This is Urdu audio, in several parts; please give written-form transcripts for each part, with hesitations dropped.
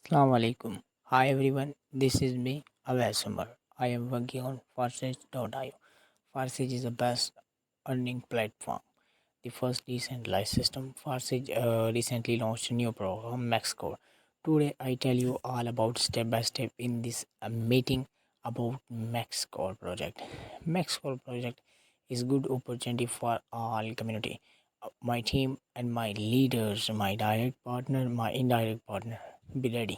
Assalamu alaikum. Hi everyone, this is me, Awais Umar. I am working on Farsage.io. Farsage is the best earning platform, the first decentralized system. Farsage recently launched a new program, MaxCore. Today I tell you all about step by step in this meeting about MaxCore project. MaxCore project is good opportunity for all community. My team and my leaders, my direct partner, my indirect partner. Be ready.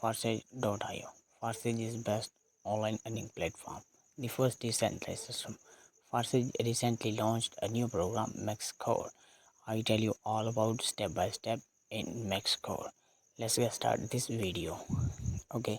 Farsage.io. Farsage is best online earning platform, the first decentralized system. Farsage recently launched a new program, MaxCore. I tell you all about step by step in MaxCore. Let's get start this video. Okay.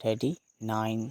39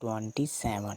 27।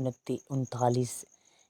39,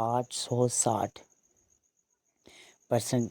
860%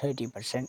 30%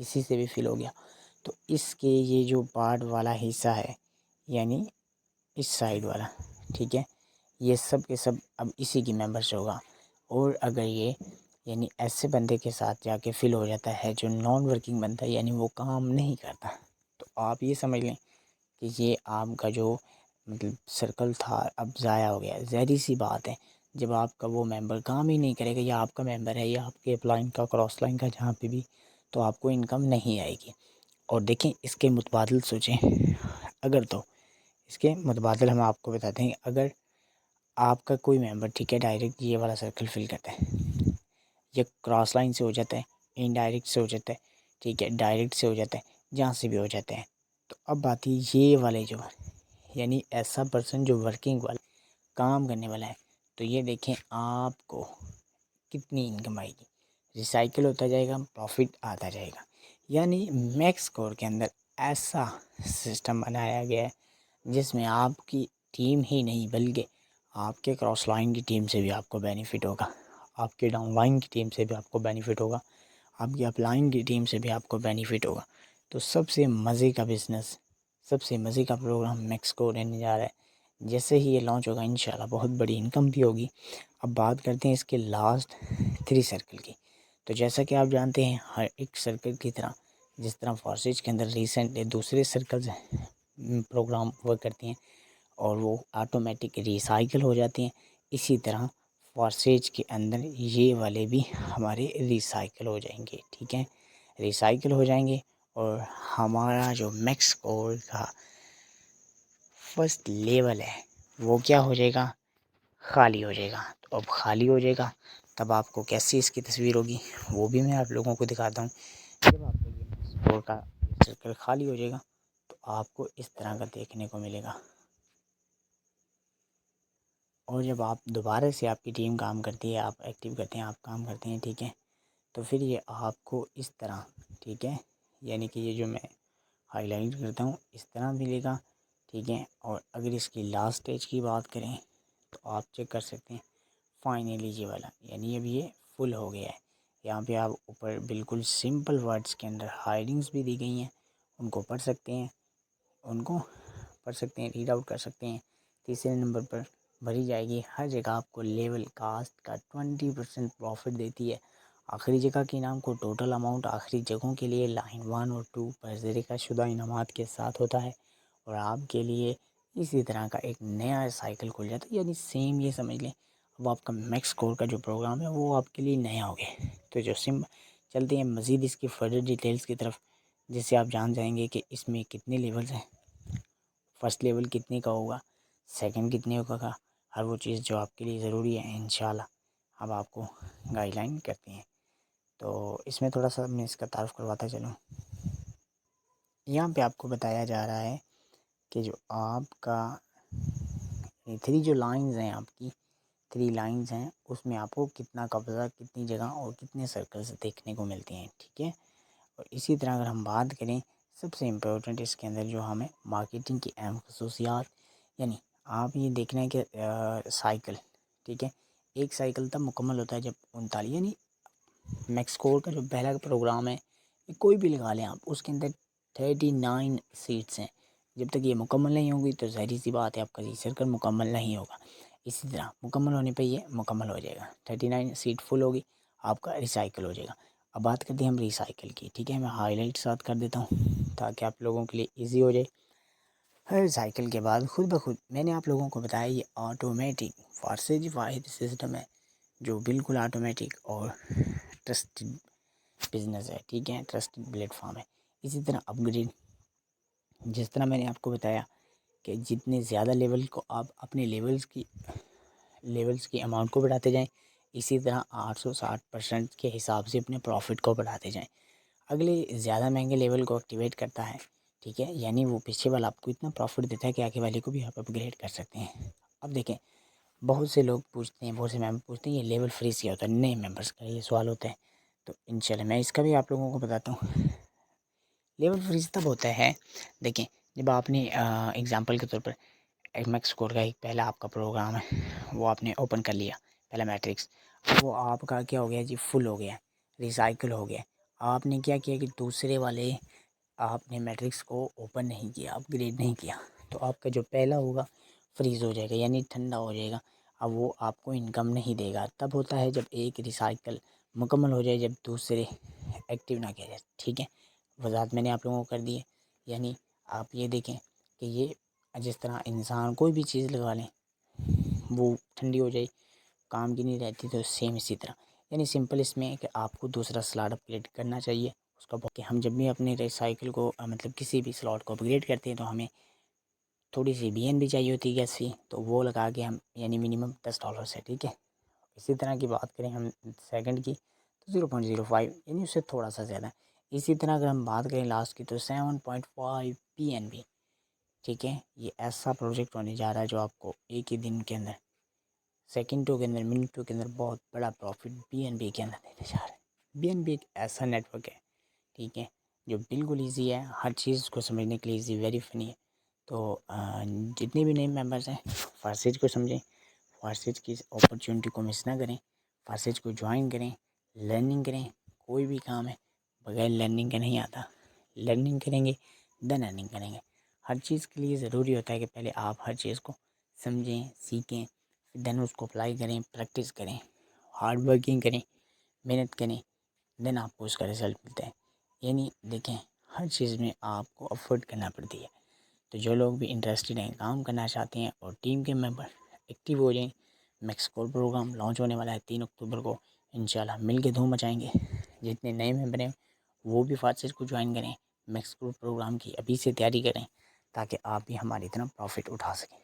کسی سے بھی فل ہو گیا تو اس کے یہ جو پارٹ والا حصہ ہے یعنی اس سائڈ والا، ٹھیک ہے، یہ سب کے سب اب اسی کی ممبرس ہوگا۔ اور اگر یہ یعنی ایسے بندے کے ساتھ جا کے فل ہو جاتا ہے جو نان ورکنگ بندہ یعنی وہ کام نہیں کرتا، تو آپ یہ سمجھ لیں کہ یہ آپ کا جو مطلب سرکل تھا اب ضائع ہو گیا۔ ظاہری سی بات ہے جب آپ کا وہ ممبر کام ہی نہیں کرے گا، یا آپ کا ممبر ہے یا آپ کے اپ لائن کا کراس لائن کا جہاں پہ بھی، تو آپ کو انکم نہیں آئے گی۔ اور دیکھیں اس کے متبادل سوچیں، اگر تو اس کے متبادل ہم آپ کو بتاتے ہیں، اگر آپ کا کوئی ممبر ٹھیک ہے ڈائریکٹ یہ والا سرکل فل کرتا ہے، یا کراس لائن سے ہو جاتا ہے، انڈائریکٹ سے ہو جاتا ہے، ٹھیک ہے، ڈائریکٹ سے ہو جاتا ہے، جہاں سے بھی ہو جاتے ہیں، تو اب بات یہ والے جو یعنی ایسا پرسن جو ورکنگ والا کام کرنے والا ہے، تو یہ دیکھیں آپ کو کتنی انکم آئے گی، ریسائیکل ہوتا جائے گا، پروفٹ آتا جائے گا۔ یعنی میکس کور کے اندر ایسا سسٹم بنایا گیا ہے جس میں آپ کی ٹیم ہی نہیں بلکہ آپ کے کراس لائن کی ٹیم سے بھی آپ کو بینیفٹ ہوگا، آپ کے ڈاؤن لائن کی ٹیم سے بھی آپ کو بینیفٹ ہوگا، آپ کی اپ لائن کی ٹیم سے بھی آپ کو بینیفٹ ہوگا۔ تو سب سے مزے کا بزنس، سب سے مزے کا پروگرام میکس کور رہنے جا رہا ہے۔ جیسے ہی یہ لانچ ہوگا انشاءاللہ بہت بڑی انکم بھی ہوگی۔ اب بات کرتے ہیں اس کے لاسٹ 3 سرکل کی۔ تو جیسا کہ آپ جانتے ہیں ہر ایک سرکل کی طرح جس طرح فارسیج کے اندر ریسنٹلی دوسرے سرکلز پروگرام ورک کرتی ہیں اور وہ آٹومیٹک ریسائیکل ہو جاتی ہیں، اسی طرح فارسیج کے اندر یہ والے بھی ہمارے ریسائیکل ہو جائیں گے، ٹھیک ہے، ریسائیکل ہو جائیں گے۔ اور ہمارا جو میکس کور کا فرسٹ لیول ہے وہ کیا ہو جائے گا، خالی ہو جائے گا۔ تو اب خالی ہو جائے گا تب آپ کو کیسی اس کی تصویر ہوگی وہ بھی میں آپ لوگوں کو دکھاتا ہوں۔ جب آپ کو یہ میکس کور کا سرکل خالی ہو جائے گا تو آپ کو اس طرح کا دیکھنے کو ملے گا۔ اور جب آپ دوبارہ سے آپ کی ٹیم کام کرتی ہے، آپ ایکٹیو کرتے ہیں، آپ کام کرتے ہیں، ٹھیک ہے، تو پھر یہ آپ کو اس طرح، ٹھیک ہے، یعنی کہ یہ جو میں ہائی لائٹ کرتا ہوں اس طرح ملے گا، ٹھیک ہے۔ اور اگر اس کی لاسٹ اسٹیج کی بات کریں تو آپ چیک کر سکتے ہیں فائنلی یہ والا، یعنی اب یہ فل ہو گیا ہے۔ یہاں پہ آپ اوپر بالکل سمپل ورڈز کے اندر ہائڈنگز بھی دی گئی ہیں، ان کو پڑھ سکتے ہیں، ریڈ آؤٹ کر سکتے ہیں۔ تیسرے نمبر پر بھری جائے گی ہر جگہ آپ کو لیول کاسٹ کا 20% پروفٹ دیتی ہے۔ آخری جگہ کے انعام کو ٹوٹل اماؤنٹ آخری جگہوں کے لیے لائن 1 اور 2 پر ذریعہ شدہ انعامات کے ساتھ ہوتا ہے، اور آپ کے لیے اسی طرح کا ایک نیا سائیکل کھل جاتا ہے۔ یعنی سیم یہ سمجھ لیں اب آپ کا میکس کور کا جو پروگرام ہے وہ آپ کے لیے نیا ہو گیا۔ تو جو چلتے ہیں مزید اس کی فردر ڈیٹیلز کی طرف، جس سے آپ جان جائیں گے کہ اس میں کتنے لیولز ہیں، فرسٹ لیول کتنے کا ہوگا، سیکنڈ کتنے کا، ہر وہ چیز جو آپ کے لیے ضروری ہے انشاءاللہ اب آپ کو گائیڈ لائن کرتے ہیں۔ تو اس میں تھوڑا سا میں اس کا تعارف کرواتا چلوں۔ یہاں پہ آپ کو بتایا جا رہا ہے کہ جو آپ کا 3 جو لائنز ہیں، آپ کی 3 لائنز ہیں، اس میں آپ کو کتنا قبضہ، کتنی جگہ اور کتنے سرکلز دیکھنے کو ملتے ہیں، ٹھیک ہے۔ اور اسی طرح اگر ہم بات کریں سب سے امپورٹنٹ اس کے اندر جو ہمیں مارکیٹنگ کی اہم خصوصیات، یعنی آپ یہ دیکھنا ہے کہ سائیکل، ٹھیک ہے، ایک سائیکل تب مکمل ہوتا ہے جب 39، یعنی میکس کور کا جو پہلا پروگرام ہے کوئی بھی لگا لیں آپ، اس کے اندر 39 سیٹس ہیں۔ جب تک یہ مکمل نہیں ہوگی تو ظاہری سی بات ہے آپ کا یہ سرکل مکمل نہیں ہوگا۔ اسی طرح مکمل ہونے پہ یہ مکمل ہو جائے گا، 39 سیٹ فل ہوگی، آپ کا ریسائیکل ہو جائے گا۔ اب بات کرتے ہیں ہم ریسائیکل کی، ٹھیک ہے، میں ہائی لائٹ ساتھ کر دیتا ہوں تاکہ آپ لوگوں کے لیے ایزی ہو جائے۔ ہر سائیکل کے بعد خود بخود میں نے آپ لوگوں کو بتایا یہ آٹومیٹک فارسیج واحد سسٹم ہے جو بالکل آٹومیٹک اور ٹرسٹڈ بزنس ہے، ٹھیک ہے، ٹرسٹڈ پلیٹ فارم ہے۔ اسی طرح اپ گریڈ، جس طرح میں نے آپ کو بتایا کہ جتنے زیادہ لیول کو آپ اپنے لیولز کی اماؤنٹ کو بڑھاتے جائیں، اسی طرح 860% کے حساب سے اپنے پروفٹ کو بڑھاتے جائیں۔ اگلے زیادہ مہنگے لیول کو ایکٹیویٹ کرتا ہے، ٹھیک ہے، یعنی وہ پیچھے والا آپ کو اتنا پروفٹ دیتا ہے کہ آگے والے کو بھی آپ اپ گریڈ کر سکتے ہیں۔ اب دیکھیں بہت سے لوگ پوچھتے ہیں، بہت سے ممبر پوچھتے ہیں یہ لیول فریز کیا ہوتا ہے، نئے ممبرس کا یہ سوال ہوتا ہے، تو انشاءاللہ میں اس کا بھی آپ لوگوں کو بتاتا ہوں۔ لیول فریز تب ہوتا ہے، دیکھیں جب آپ نے اگزامپل کے طور پر ایک میکس کور کا ایک پہلا آپ کا پروگرام ہے وہ آپ نے اوپن کر لیا، پہلا میٹرکس، وہ آپ کا کیا ہو گیا جی، فل ہو گیا، ریسائیکل ہو گیا۔ آپ نے کیا کیا کہ دوسرے والے آپ نے میٹرکس کو اوپن نہیں کیا، اپ گریڈ نہیں کیا، تو آپ کا جو پہلا ہوگا فریز ہو جائے گا، یعنی ٹھنڈا ہو جائے گا. اب وہ آپ کو انکم نہیں دے گا. تب ہوتا ہے جب ایک ریسائیکل مکمل ہو جائے، جب دوسرے ایکٹیو نہ کیا جائے. ٹھیک ہے، وضاحت میں نے آپ لوگوں کو کر دی ہے. یعنی آپ یہ دیکھیں کہ یہ جس طرح انسان کوئی بھی چیز لگا لیں وہ ٹھنڈی ہو جائے، کام کی نہیں رہتی، تو سیم اسی طرح. یعنی سمپل اس میں ہے کہ آپ کو دوسرا سلاٹ اپ گریڈ کرنا چاہیے. اس کا کہ ہم جب بھی اپنے ریسائیکل کو مطلب کسی بھی سلاٹ کو اپ گریڈ کرتے ہیں تو ہمیں تھوڑی سی بی این بھی چاہیے ہوتی ہے گیس فی، تو وہ لگا کے ہم یعنی منیمم $10 سے. ٹھیک ہے، اسی طرح کی بات کریں ہم سیکنڈ کی تو 0.05 یعنی اس سے تھوڑا سا زیادہ. اسی طرح اگر ہم بات کریں لاسٹ کی تو 7.5 PNB. ٹھیک ہے، یہ ایسا پروجیکٹ ہونے جا رہا ہے جو آپ کو ایک ہی دن کے اندر، سیکنڈوں کے اندر، منٹوں کے اندر بہت بڑا پروفٹ BNB کے اندر دینے جا رہا ہے. BNB ایک ایسا نیٹ ورک ہے، ٹھیک ہے، جو بالکل ایزی ہے، ہر چیز کو سمجھنے کے لیے ایزی، ویری فنی ہے. تو جتنے بھی نئے ممبرس ہیں فارسیج کو سمجھیں، فارسیج کی اپرچونٹی کو مس نہ کریں، فارسیج کو جوائن کریں، لرننگ کریں. کوئی بھی کام ہے بغیر لرننگ کے نہیں آتا. لرننگ کریں گے دین ارننگ کریں گے. ہر چیز کے لیے ضروری ہوتا ہے کہ پہلے آپ ہر چیز کو سمجھیں، سیکھیں، دین اس کو اپلائی کریں، پریکٹس کریں، ہارڈ ورکنگ کریں، محنت کریں، دین آپ کو اس کا رزلٹ ملتا ہے. یعنی دیکھیں ہر چیز میں آپ کو افورٹ کرنا پڑتی ہے. تو جو لوگ بھی انٹرسٹڈ ہیں، کام کرنا چاہتے ہیں اور ٹیم کے ممبر ایکٹیو ہو جائیں. میکسکور پروگرام لانچ ہونے والا ہے 3 اکتوبر کو، انشاءاللہ مل کے دھوم مچائیں گے. جتنے نئے ممبر ہیں وہ بھی فارسیج کو جوائن کریں، میکسکور پروگرام کی ابھی سے تیاری کریں تاکہ آپ بھی ہماری طرح پروفٹ اٹھا سکیں.